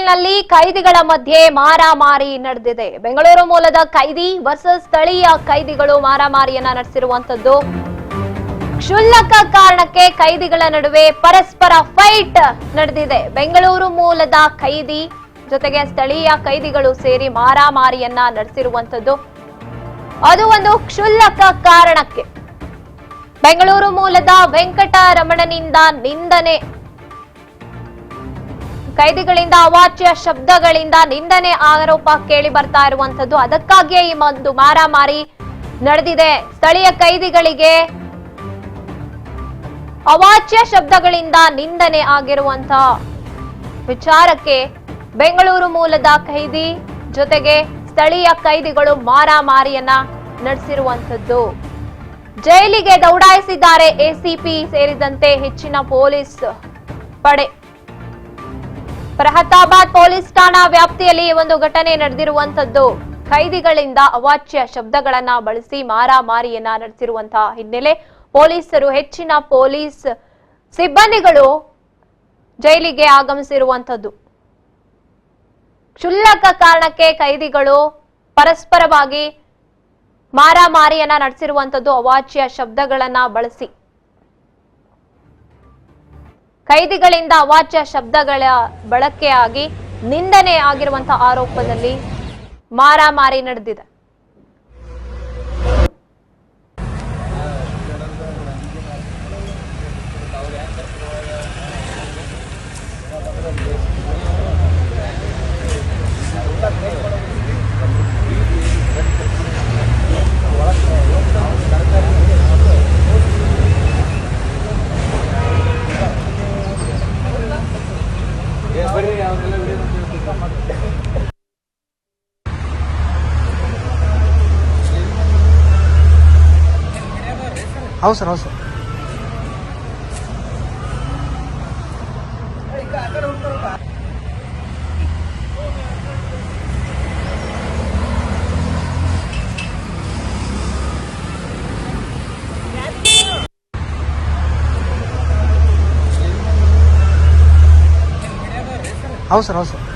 ಜೈಲಿನಲ್ಲಿ ಕೈದಿಗಳ ಮಧ್ಯೆ ಮಾರಾಮಾರಿ ನಡೆದಿದೆ. ಬೆಂಗಳೂರು ಮೂಲದ ಕೈದಿ ವರ್ಸಸ್ ಸ್ಥಳೀಯ ಕೈದಿಗಳು ಮಾರಾಮಾರಿಯನ್ನ ನಡೆಸಿರುವಂತದ್ದು. ಕ್ಷುಲ್ಲಕ ಕಾರಣಕ್ಕೆ ಕೈದಿಗಳ ನಡುವೆ ಪರಸ್ಪರ ಫೈಟ್ ನಡೆದಿದೆ. ಬೆಂಗಳೂರು ಮೂಲದ ಕೈದಿ ಜೊತೆಗೆ ಸ್ಥಳೀಯ ಕೈದಿಗಳು ಸೇರಿ ಮಾರಾಮಾರಿಯನ್ನ ನಡೆಸಿರುವಂತದ್ದು. ಅದು ಒಂದು ಕ್ಷುಲ್ಲಕ ಕಾರಣಕ್ಕೆ. ಬೆಂಗಳೂರು ಮೂಲದ ವೆಂಕಟರಮಣನಿಂದ ನಿಂದನೆ, ಕೈದಿಗಳಿಂದ ಅವಾಚ್ಯ ಶಬ್ದಗಳಿಂದ ನಿಂದನೆ ಆರೋಪ ಕೇಳಿ ಬರ್ತಾ ಇರುವಂತದ್ದು. ಅದಕ್ಕಾಗಿಯೇ ಈ ಒಂದು ಮಾರಾಮಾರಿ ನಡೆದಿದೆ. ಸ್ಥಳೀಯ ಕೈದಿಗಳಿಗೆ ಅವಾಚ್ಯ ಶಬ್ದಗಳಿಂದ ನಿಂದನೆ ಆಗಿರುವಂತಹ ವಿಚಾರಕ್ಕೆ ಬೆಂಗಳೂರು ಮೂಲದ ಕೈದಿ ಜೊತೆಗೆ ಸ್ಥಳೀಯ ಕೈದಿಗಳು ಮಾರಾಮಾರಿಯನ್ನ ನಡೆಸಿರುವಂತದ್ದು. ಜೈಲಿಗೆ ದೌಡಾಯಿಸಿದ್ದಾರೆ ಎಸಿಪಿ ಸೇರಿದಂತೆ ಹೆಚ್ಚಿನ ಪೊಲೀಸ್ ಪಡೆ. ಫರಹತಾಬಾದ್ ಪೊಲೀಸ್ ಠಾಣಾ ವ್ಯಾಪ್ತಿಯಲ್ಲಿ ಒಂದು ಘಟನೆ ನಡೆದಿರುವಂತದ್ದು. ಕೈದಿಗಳಿಂದ ಅವಾಚ್ಯ ಶಬ್ದಗಳನ್ನ ಬಳಸಿ ಮಾರಾಮಾರಿಯನ್ನ ನಡೆಸಿರುವಂತಹ ಹಿನ್ನೆಲೆ ಪೊಲೀಸರು, ಹೆಚ್ಚಿನ ಪೊಲೀಸ್ ಸಿಬ್ಬಂದಿಗಳು ಜೈಲಿಗೆ ಆಗಮಿಸಿರುವಂತದ್ದು. ಕ್ಷುಲ್ಲಕ ಕಾರಣಕ್ಕೆ ಕೈದಿಗಳು ಪರಸ್ಪರವಾಗಿ ಮಾರಾಮಾರಿಯನ್ನ ನಡೆಸಿರುವಂತದ್ದು. ಅವಾಚ್ಯ ಶಬ್ದಗಳನ್ನ ಬಳಸಿ ಕೈದಿಗಳಿಂದ ಅವಾಚ್ಯ ಶಬ್ದಗಳ ಬಳಕೆಯಾಗಿ ನಿಂದನೆ ಆಗಿರುವಂತಹ ಆರೋಪದಲ್ಲಿ ಮಾರಾಮಾರಿ ನಡೆದಿದೆ. ಹೌದು ಸರ್, ಹೌದು ಸರ್. ಹೌದು ಸರ್, ಹೌದು ಸರ್.